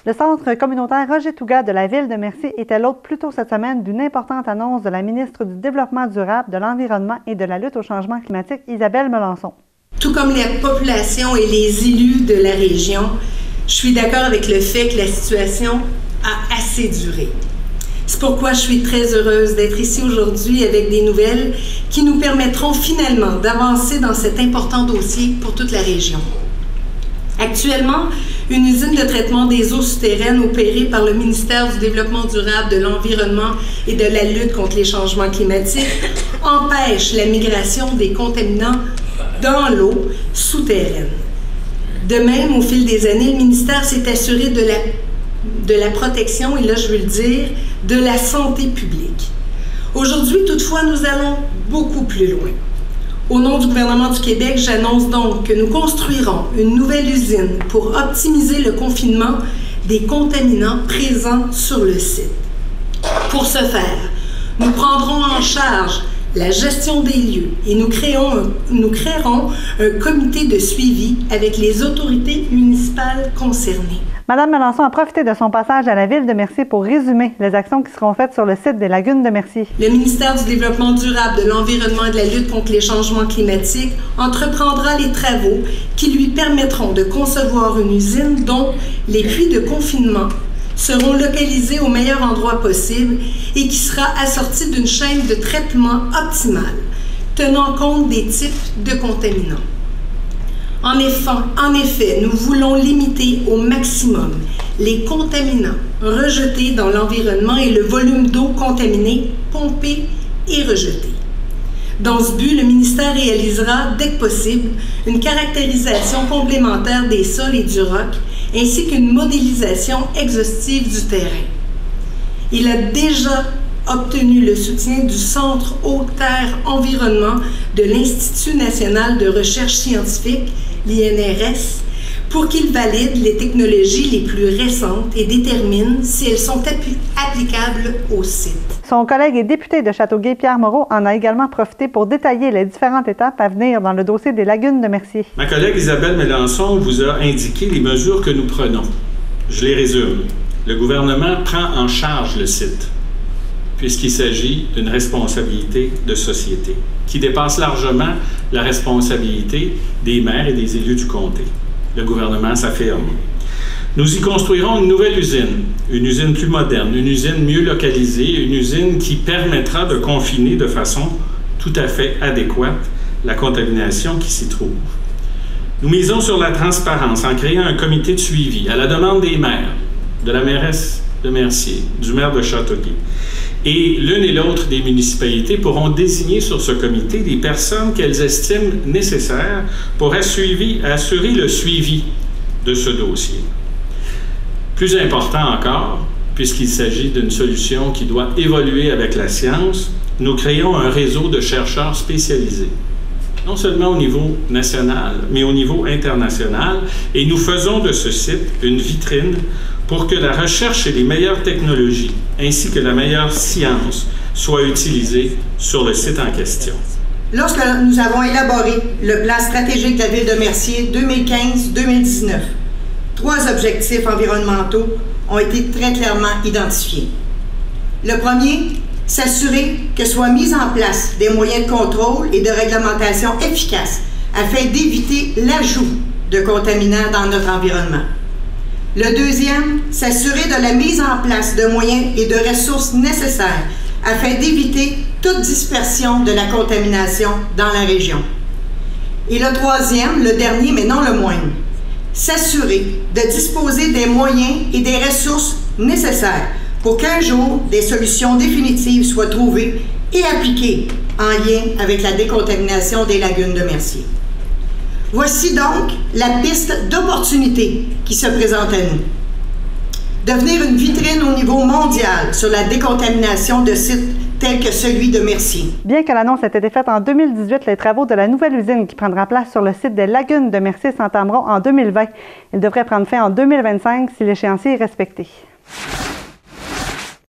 Le centre communautaire Roger Tougat de la ville de Mercier était l'hôte plus tôt cette semaine d'une importante annonce de la ministre du Développement durable, de l'Environnement et de la lutte au changement climatique, Isabelle Melançon. Tout comme la population et les élus de la région, je suis d'accord avec le fait que la situation a assez duré. C'est pourquoi je suis très heureuse d'être ici aujourd'hui avec des nouvelles qui nous permettront finalement d'avancer dans cet important dossier pour toute la région. Actuellement, une usine de traitement des eaux souterraines opérée par le ministère du Développement durable, de l'Environnement et de la lutte contre les changements climatiques empêche la migration des contaminants dans l'eau souterraine. De même, au fil des années, le ministère s'est assuré de la protection, et là je veux le dire, de la santé publique. Aujourd'hui, toutefois, nous allons beaucoup plus loin. Au nom du gouvernement du Québec, j'annonce donc que nous construirons une nouvelle usine pour optimiser le confinement des contaminants présents sur le site. Pour ce faire, nous prendrons en charge la gestion des lieux et nous créerons un comité de suivi avec les autorités municipales concernées. Mme Melançon a profité de son passage à la ville de Mercier pour résumer les actions qui seront faites sur le site des lagunes de Mercier. Le ministère du Développement durable, de l'Environnement et de la lutte contre les changements climatiques entreprendra les travaux qui lui permettront de concevoir une usine dont les puits de confinement seront localisés au meilleur endroit possible et qui sera assortie d'une chaîne de traitement optimale, tenant compte des types de contaminants. En effet, nous voulons limiter au maximum les contaminants rejetés dans l'environnement et le volume d'eau contaminée pompée et rejetée. Dans ce but, le ministère réalisera, dès que possible, une caractérisation complémentaire des sols et du roc, ainsi qu'une modélisation exhaustive du terrain. Il a déjà obtenu le soutien du Centre Eau-Terre-Environnement de l'Institut national de recherche scientifique, l'INRS, pour qu'il valide les technologies les plus récentes et détermine si elles sont applicables au site. Son collègue et député de Châteauguay, Pierre Moreau, en a également profité pour détailler les différentes étapes à venir dans le dossier des lagunes de Mercier. Ma collègue Isabelle Melançon vous a indiqué les mesures que nous prenons. Je les résume. Le gouvernement prend en charge le site, puisqu'il s'agit d'une responsabilité de société, qui dépasse largement la responsabilité des maires et des élus du comté. Le gouvernement s'affirme. Nous y construirons une nouvelle usine, une usine plus moderne, une usine mieux localisée, une usine qui permettra de confiner de façon tout à fait adéquate la contamination qui s'y trouve. Nous misons sur la transparence en créant un comité de suivi à la demande des maires, de la mairesse de Mercier, du maire de Châteauguay. Et l'une et l'autre des municipalités pourront désigner sur ce comité des personnes qu'elles estiment nécessaires pour assurer le suivi de ce dossier. Plus important encore, puisqu'il s'agit d'une solution qui doit évoluer avec la science, nous créons un réseau de chercheurs spécialisés, non seulement au niveau national, mais au niveau international, et nous faisons de ce site une vitrine pour que la recherche et les meilleures technologies, ainsi que la meilleure science, soient utilisées sur le site en question. Lorsque nous avons élaboré le plan stratégique de la ville de Mercier 2015-2019, 3 objectifs environnementaux ont été très clairement identifiés. Le premier, s'assurer que soient mis en place des moyens de contrôle et de réglementation efficaces afin d'éviter l'ajout de contaminants dans notre environnement. Le deuxième, s'assurer de la mise en place de moyens et de ressources nécessaires afin d'éviter toute dispersion de la contamination dans la région. Et le troisième, le dernier mais non le moindre, s'assurer de disposer des moyens et des ressources nécessaires pour qu'un jour des solutions définitives soient trouvées et appliquées en lien avec la décontamination des lagunes de Mercier. Voici donc la piste d'opportunité qui se présente à nous. Devenir une vitrine au niveau mondial sur la décontamination de sites tels que celui de Mercier. Bien que l'annonce ait été faite en 2018, les travaux de la nouvelle usine qui prendra place sur le site des lagunes de Mercier s'entameront en 2020. Ils devraient prendre fin en 2025 si l'échéancier est respecté.